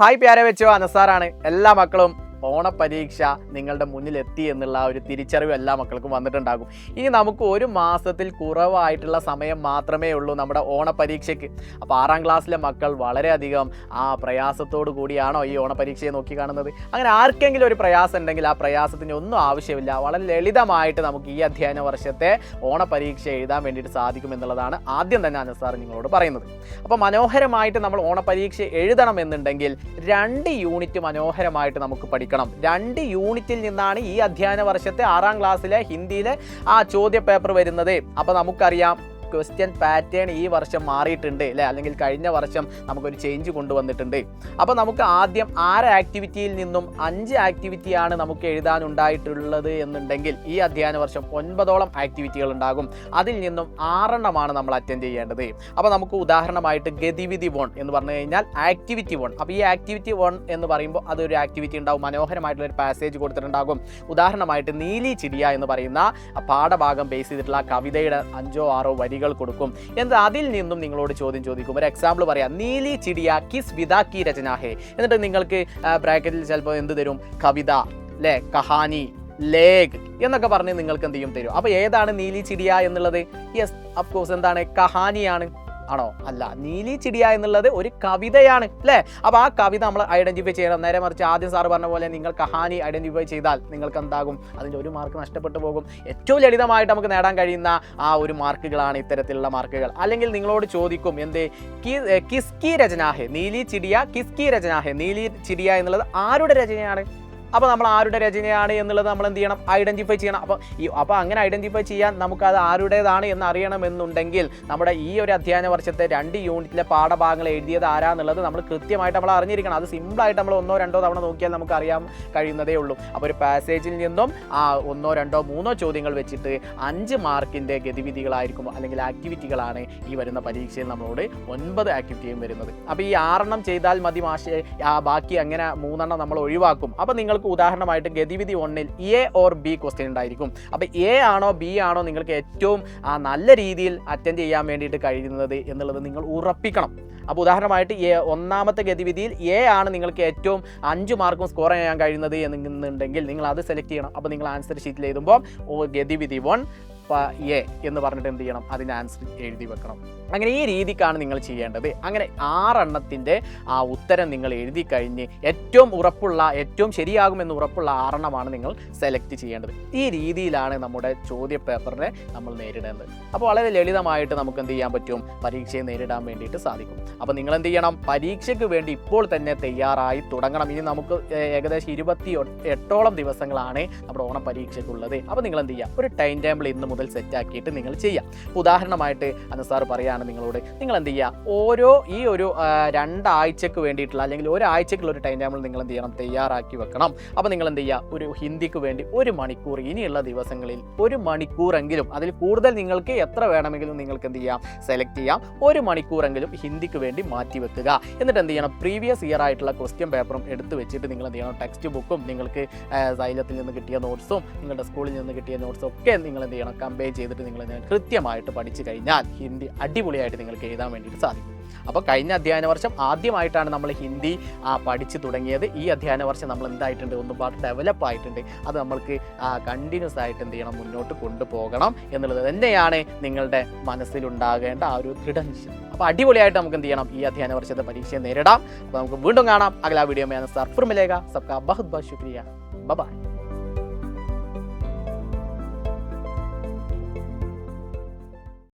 Hi പ്യാരെ വെച്ചോ, അനസാറാണ്. എല്ലാ മക്കളും ഓണപ്പരീക്ഷ നിങ്ങളുടെ മുന്നിലെത്തി എന്നുള്ള ഒരു തിരിച്ചറിവ് എല്ലാ മക്കൾക്കും വന്നിട്ടുണ്ടാകും. ഇനി നമുക്ക് ഒരു മാസത്തിൽ കുറവായിട്ടുള്ള സമയം മാത്രമേ ഉള്ളൂ നമ്മുടെ ഓണപ്പരീക്ഷയ്ക്ക്. അപ്പോൾ 6ാം ക്ലാസ്സിലെ മക്കൾ വളരെയധികം പ്രയാസത്തോടു കൂടിയാണോ ഈ ഓണപ്പരീക്ഷയെ നോക്കി കാണുന്നത്? അങ്ങനെ ആർക്കെങ്കിലും ഒരു പ്രയാസം ഉണ്ടെങ്കിൽ ആ പ്രയാസത്തിന് ഒന്നും ആവശ്യമില്ല. വളരെ ലളിതമായിട്ട് നമുക്ക് ഈ അധ്യയന വർഷത്തെ ഓണപ്പരീക്ഷ എഴുതാൻ വേണ്ടിയിട്ട് സാധിക്കുമെന്നുള്ളതാണ് ആദ്യം തന്നെ അനസാർ നിങ്ങളോട് പറയുന്നത്. അപ്പോൾ മനോഹരമായിട്ട് നമ്മൾ ഓണപ്പരീക്ഷ എഴുതണം എന്നുണ്ടെങ്കിൽ 2 യൂണിറ്റ് മനോഹരമായിട്ട് നമുക്ക് പഠിക്കണം. 2 യൂണിറ്റിൽ നിന്നാണ് ഈ അധ്യയന വർഷത്തെ 6ാം ക്ലാസ്സിലെ ഹിന്ദിയിലെ ചോദ്യ പേപ്പർ വരുന്നത്. അപ്പോൾ നമുക്കറിയാം ക്വസ്റ്റ്യൻ പാറ്റേൺ ഈ വർഷം മാറിയിട്ടുണ്ട് അല്ലേ, അല്ലെങ്കിൽ കഴിഞ്ഞ വർഷം നമുക്കൊരു ചേഞ്ച് കൊണ്ടുവന്നിട്ടുണ്ട്. അപ്പോൾ നമുക്ക് ആദ്യം 6 ആക്ടിവിറ്റിയിൽ നിന്നും 5 ആക്ടിവിറ്റിയാണ് നമുക്ക് എഴുതാനുണ്ടായിട്ടുള്ളത് എന്നുണ്ടെങ്കിൽ ഈ അധ്യയന വർഷം 9ഓളം ആക്ടിവിറ്റികൾ ഉണ്ടാകും. അതിൽ നിന്നും 6 നമ്മൾ അറ്റൻഡ് ചെയ്യേണ്ടത്. അപ്പോൾ നമുക്ക് ഉദാഹരണമായിട്ട് ഗതിവിധി 1 എന്ന് പറഞ്ഞു കഴിഞ്ഞാൽ ആക്ടിവിറ്റി 1. അപ്പോൾ ഈ ആക്ടിവിറ്റി 1 എന്ന് പറയുമ്പോൾ അതൊരു ആക്ടിവിറ്റി ഉണ്ടാകും, മനോഹരമായിട്ടുള്ള ഒരു പാസേജ് കൊടുത്തിട്ടുണ്ടാകും. ഉദാഹരണമായിട്ട് നീലി ചിടിയ എന്ന് പറയുന്ന പാഠഭാഗം ബേസ് ചെയ്തിട്ടുള്ള കവിതയുടെ 5ഓ 6ഓ വരികൾ കൊടുക്കും. എന്നിട്ട് അതിൽ നിന്നും നിങ്ങളോട് ചോദ്യം ചോദിക്കും. ഒരു എക്സാമ്പിൾ പറയാം, നീലി ചിടിയ കിസ് വിധ കി രചന ഹേ. എന്നിട്ട് നിങ്ങൾക്ക് ബ്രാക്കറ്റിൽ ചിലപ്പോൾ എന്ത് തരും? കവിത അല്ലേ, കഹാനി, ലേഖ് എന്നൊക്കെ പറഞ്ഞ് നിങ്ങൾക്ക് എന്ത് ചെയ്യും തരും. അപ്പോൾ ഏതാണ് നീലി ചിടിയ എന്നുള്ളത്? യെസ്, അഫ്കോഴ്സ് എന്താണ്? കഹാനിയാണ്. ആണോ? അല്ല, നീലി ചിടിയ എന്നുള്ളത് ഒരു കവിതയാണ് അല്ലേ. അപ്പോൾ ആ കവിത നമ്മൾ ഐഡന്റിഫൈ ചെയ്യണം. നേരെ മറിച്ച് ആദ്യം സാറ് പറഞ്ഞ പോലെ നിങ്ങൾ കഹാനി ഐഡന്റിഫൈ ചെയ്താൽ നിങ്ങൾക്ക് എന്താകും? അതിൻ്റെ ഒരു മാർക്ക് നഷ്ടപ്പെട്ടു പോകും. ഏറ്റവും ലളിതമായിട്ട് നമുക്ക് നേടാൻ കഴിയുന്ന ഒരു മാർക്കുകളാണ് ഇത്തരത്തിലുള്ള മാർക്കുകൾ. അല്ലെങ്കിൽ നിങ്ങളോട് ചോദിക്കും എന്ത്? കിസ്കി രചനാഹെ, നീലി ചിടിയ കിസ്കി രചനാഹെ. നീലി ചിടിയ എന്നുള്ളത് ആരുടെ രചനയാണ്? അപ്പോൾ നമ്മൾ ആരുടെ രചനയാണ് എന്നുള്ളത് നമ്മൾ എന്ത് ചെയ്യണം? ഐഡന്റിഫൈ ചെയ്യണം. അപ്പോൾ അങ്ങനെ ഐഡന്റിഫൈ ചെയ്യാൻ നമുക്കത് ആരുടേതാണ് എന്ന് അറിയണമെന്നുണ്ടെങ്കിൽ നമ്മുടെ ഈ ഒരു അധ്യയന വർഷത്തെ 2 യൂണിറ്റിലെ പാഠഭാഗങ്ങൾ എഴുതിയത് ആരാന്നുള്ളത് നമ്മൾ കൃത്യമായിട്ട് നമ്മൾ അറിഞ്ഞിരിക്കണം. അത് സിമ്പിളായിട്ട് നമ്മൾ 1-2 തവണ നോക്കിയാൽ നമുക്ക് അറിയാൻ കഴിയുന്നതേ ഉള്ളൂ. അപ്പോൾ ഒരു പാസേജിൽ നിന്നും 1, 2, 3 ചോദ്യങ്ങൾ വെച്ചിട്ട് 5 മാർക്കിൻ്റെ ഗതിവിധികളായിരിക്കും അല്ലെങ്കിൽ ആക്ടിവിറ്റികളാണ് ഈ വരുന്ന പരീക്ഷയിൽ നമ്മളോട് 9 ആക്ടിവിറ്റിയും വരുന്നത്. അപ്പോൾ ഈ 6 ചെയ്താൽ മതി മാഷേ, ബാക്കി അങ്ങനെ 3 നമ്മൾ ഒഴിവാക്കും. അപ്പോൾ നിങ്ങൾക്ക് ഉദാഹരണമായിട്ട് ഗതിവിധി 1-ൽ എ ഓർ ബി ക്വസ്റ്റ്യൻ ഉണ്ടായിരിക്കും. അപ്പോൾ എ ആണോ ബി ആണോ നിങ്ങൾക്ക് ഏറ്റവും നല്ല രീതിയിൽ അറ്റൻഡ് ചെയ്യാൻ വേണ്ടിയിട്ട് കഴിയുന്നത് എന്നുള്ളത് നിങ്ങൾ ഉറപ്പിക്കണം. അപ്പോൾ ഉദാഹരണമായിട്ട് 1ാമത്തെ ഗതിവിധിയിൽ എ ആണ് നിങ്ങൾക്ക് ഏറ്റവും 5 മാർക്കും സ്കോർ ചെയ്യാൻ കഴിയുന്നത് എന്നുണ്ടെങ്കിൽ നിങ്ങൾ അത് സെലക്ട് ചെയ്യണം. അപ്പോൾ നിങ്ങൾ ആൻസർ ഷീറ്റിൽ എഴുതുമ്പോൾ ഗതിവിധി 1 എ എന്ന് പറഞ്ഞിട്ട് എന്ത് ചെയ്യണം? അതിൻ്റെ ആൻസർ എഴുതി വെക്കണം. അങ്ങനെ ഈ രീതിക്കാണ് നിങ്ങൾ ചെയ്യേണ്ടത്. അങ്ങനെ 6 ഉത്തരം നിങ്ങൾ എഴുതി കഴിഞ്ഞ് ഏറ്റവും ഉറപ്പുള്ള, ഏറ്റവും ശരിയാകുമെന്ന് ഉറപ്പുള്ള 6 നിങ്ങൾ സെലക്ട് ചെയ്യേണ്ടത്. ഈ രീതിയിലാണ് നമ്മുടെ ചോദ്യ പേപ്പറിനെ നമ്മൾ നേരിടേണ്ടത്. അപ്പോൾ വളരെ ലളിതമായിട്ട് നമുക്ക് എന്ത് ചെയ്യാൻ പറ്റും? പരീക്ഷയെ നേരിടാൻ വേണ്ടിയിട്ട് സാധിക്കും. അപ്പോൾ നിങ്ങൾ എന്ത് ചെയ്യണം? പരീക്ഷയ്ക്ക് വേണ്ടി ഇപ്പോൾ തന്നെ തയ്യാറായി തുടങ്ങണം. ഇനി നമുക്ക് ഏകദേശം 28ഓളം ദിവസങ്ങളാണ് നമ്മുടെ ഓണപരീക്ഷയ്ക്കുള്ളത്. അപ്പോൾ നിങ്ങൾ എന്ത് ചെയ്യുക? ഒരു ടൈം ടേബിൾ ഇന്ന് മുതൽ സെറ്റാക്കിയിട്ട് നിങ്ങൾ ചെയ്യാം. ഉദാഹരണമായിട്ട് അനസാർ പറയുകയാണ് നിങ്ങളോട്, നിങ്ങൾ എന്ത് ചെയ്യുക? ഈ ഒരു 2 ആഴ്ചക്ക് വേണ്ടിയിട്ടുള്ള അല്ലെങ്കിൽ ഒരാഴ്ചക്കുള്ള ഒരു ടൈം ടേബിൾ നിങ്ങൾ എന്ത് ചെയ്യണം? തയ്യാറാക്കി വെക്കണം. അപ്പോൾ നിങ്ങൾ എന്ത് ചെയ്യുക? ഒരു ഹിന്ദിക്ക് വേണ്ടി 1 മണിക്കൂർ, ഇനിയുള്ള ദിവസങ്ങളിൽ 1 മണിക്കൂറെങ്കിലും, അതിൽ കൂടുതൽ നിങ്ങൾക്ക് എത്ര വേണമെങ്കിലും നിങ്ങൾക്ക് എന്ത് ചെയ്യാം? സെലക്ട് ചെയ്യാം. 1 മണിക്കൂറെങ്കിലും ഹിന്ദിക്ക് വേണ്ടി മാറ്റി വെക്കുക. എന്നിട്ട് എന്ത് ചെയ്യണം? പ്രീവിയസ് ഇയർ ആയിട്ടുള്ള ക്വസ്റ്റ്യൻ പേപ്പറും എടുത്ത് വെച്ചിട്ട് നിങ്ങൾ എന്ത് ചെയ്യണം? ടെക്സ്റ്റ് ബുക്കും നിങ്ങൾക്ക് സൈലത്തിൽ നിന്ന് കിട്ടിയ നോട്ട്സും നിങ്ങളുടെ സ്കൂളിൽ നിന്ന് കിട്ടിയ നോട്ട്സും ഒക്കെ നിങ്ങൾ എന്ത് ചെയ്യണം? കമ്പയർ ചെയ്തിട്ട് നിങ്ങൾ കൃത്യമായിട്ട് പഠിച്ചു കഴിഞ്ഞാൽ ഹിന്ദി അടിപൊളിയായിട്ട് നിങ്ങൾക്ക് എഴുതാൻ വേണ്ടിയിട്ട് സാധിക്കും. അപ്പോൾ കഴിഞ്ഞ അധ്യയന വർഷം ആദ്യമായിട്ടാണ് നമ്മൾ ഹിന്ദി പഠിച്ചു തുടങ്ങിയത്. ഈ അധ്യയന വർഷം നമ്മൾ എന്തായിട്ടുണ്ട്? ഒരുപാട് ഡെവലപ്പ് ആയിട്ടുണ്ട്. അത് നമ്മൾക്ക് കണ്ടിന്യൂസ് ആയിട്ട് എന്ത് ചെയ്യണം? മുന്നോട്ട് കൊണ്ടുപോകണം എന്നുള്ളത് തന്നെയാണ് നിങ്ങളുടെ മനസ്സിലുണ്ടാകേണ്ട ഒരു ദൃഢനിശ്ചയം. അപ്പോൾ അടിപൊളിയായിട്ട് നമുക്ക് എന്ത് ചെയ്യണം? ഈ അധ്യയന വർഷത്തെ പരീക്ഷയെ നേരിടാം. അപ്പോൾ നമുക്ക് വീണ്ടും കാണാം. അഗലാ വീഡിയോ में अनसार फिर मिलेगा. सबका बहुत बहुत शुक्रिया. Bye bye.